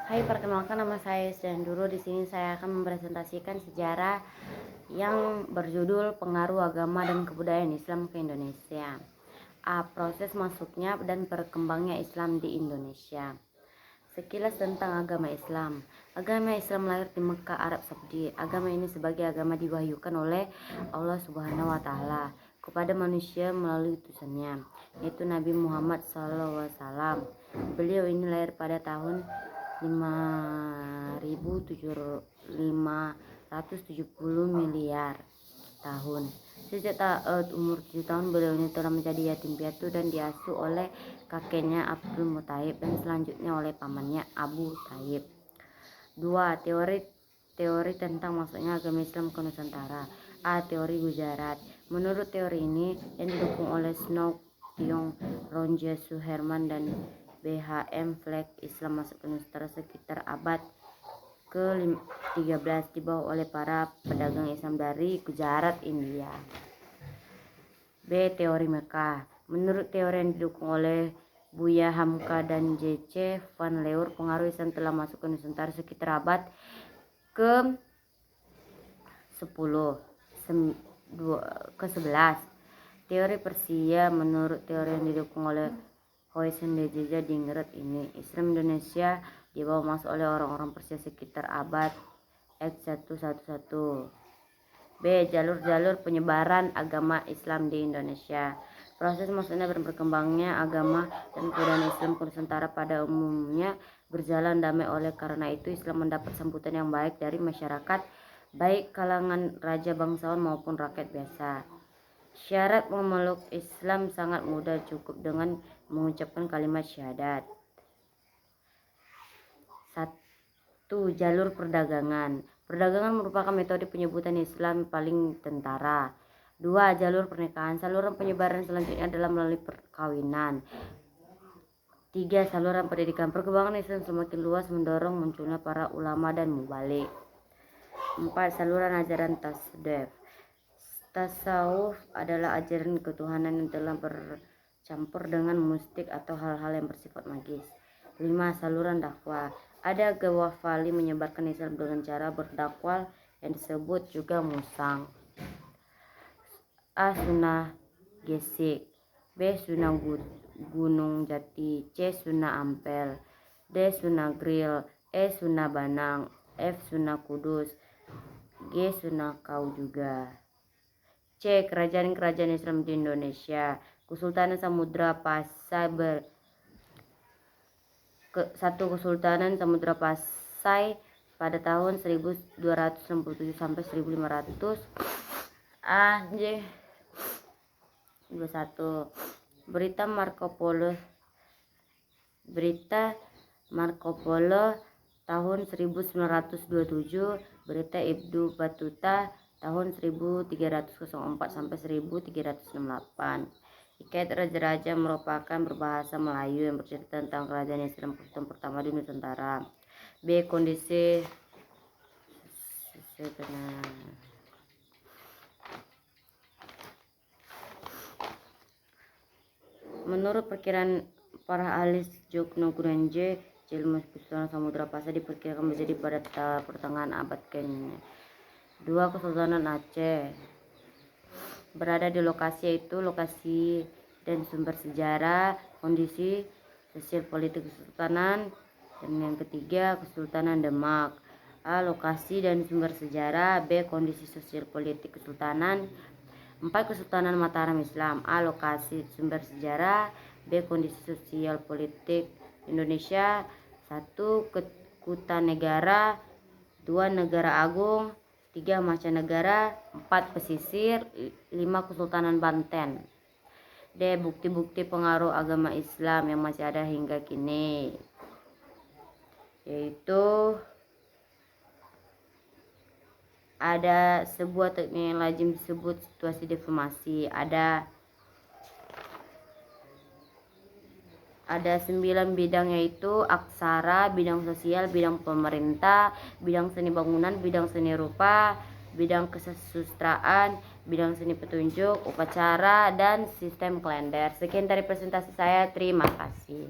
Hai, perkenalkan nama saya dan dulu di sini saya akan mempresentasikan sejarah yang berjudul Pengaruh Agama dan Kebudayaan Islam ke Indonesia. Proses masuknya dan berkembangnya Islam di Indonesia. Sekilas tentang agama Islam. Agama Islam lahir di Mekah, Arab Saudi. Agama ini sebagai agama diwahyukan oleh Allah Subhanahu wa taala kepada manusia melalui utusannya, yaitu Nabi Muhammad SAW. Beliau ini lahir pada tahun 5.570 miliar tahun. Sejak umur 7 tahun beliau ini telah menjadi yatim piatu dan diasuh oleh kakeknya Abdul Muthalib dan selanjutnya oleh pamannya Abu Thalib. 2. Teori tentang masuknya agama Islam ke Nusantara. Teori Gujarat. Menurut teori ini yang didukung oleh Snow Tiong, Ronja Suherman dan BHM Fleck, Islam masuk ke Nusantara sekitar abad ke-13 dibawa oleh para pedagang Islam dari Gujarat, India. B. Teori Mekah. Menurut teori yang didukung oleh Buya Hamka dan J.C. Van Leur, pengaruh Islam telah masuk ke Nusantara sekitar abad ke-11. Teori Persia. Menurut teori yang didukung oleh Hoysen Dejeja Dingeret ini, Islam Indonesia dibawa masuk oleh orang-orang Persia sekitar abad X111. B. Jalur-jalur penyebaran agama Islam di Indonesia. Proses masuknya dan berkembangnya agama dan kebudayaan Islam ke Nusantara pada umumnya berjalan damai. Oleh karena itu Islam mendapat sambutan yang baik dari masyarakat, baik kalangan raja bangsawan maupun rakyat biasa. Syarat memeluk Islam sangat mudah, cukup dengan mengucapkan kalimat syahadat. 1. Jalur perdagangan. Perdagangan merupakan metode penyebutan Islam paling tentara. 2. Jalur pernikahan. Saluran penyebaran selanjutnya adalah melalui perkawinan. 3. Saluran pendidikan. Perkembangan Islam semakin luas mendorong munculnya para ulama dan mubalik. 4. Saluran ajaran tasawuf. Tasawuf adalah ajaran ketuhanan yang telah bercampur dengan mistik atau hal-hal yang bersifat magis. 5. Saluran dakwah. Ada Ghazali menyebarkan Islam dengan cara berdakwah yang disebut juga musang. A. Sunnah Gesik. B. Sunnah Gunung Jati. C. Sunnah Ampel. D. Sunnah Grill. E. Sunnah Banang. F. Sunnah Kudus. G. Sunnah Kau juga. C. Kerajaan-kerajaan Islam di Indonesia. Kesultanan Samudra Pasai Kesultanan Samudra Pasai pada tahun 1267 sampai 1500. A. J. 21. Berita Marco Polo tahun 1927. Berita Ibnu Battuta tahun 1304 sampai 1368. Hikayat Raja-Raja merupakan berbahasa Melayu yang bercerita tentang kerajaan Islam pertama di Nusantara. B. Kondisi menurut perkiraan para ahli Jogno Guranje, Cilmus Kesultanan Samudra Pasai diperkirakan menjadi pada pertengahan abad ke-2. Kesultanan Aceh berada di lokasi, yaitu lokasi dan sumber sejarah, kondisi sosial politik kesultanan. Dan yang ketiga, Kesultanan Demak. A. Lokasi dan sumber sejarah. B. Kondisi sosial politik kesultanan. 4. Kesultanan Mataram Islam. A. Lokasi sumber sejarah. B. Kondisi sosial politik Indonesia. 1. Kutanegara. 2. Negara Agung. 3. Mancanegara. 4. Pesisir. 5. Kesultanan Banten. D. Bukti-bukti pengaruh agama Islam yang masih ada hingga kini, yaitu ada sebuah teknik yang lazim disebut situasi deformasi. Ada 9 bidang, yaitu aksara, bidang sosial, bidang pemerintah, bidang seni bangunan, bidang seni rupa, bidang kesusastraan, bidang seni petunjuk, upacara, dan sistem kalender. Sekian dari presentasi saya. Terima kasih.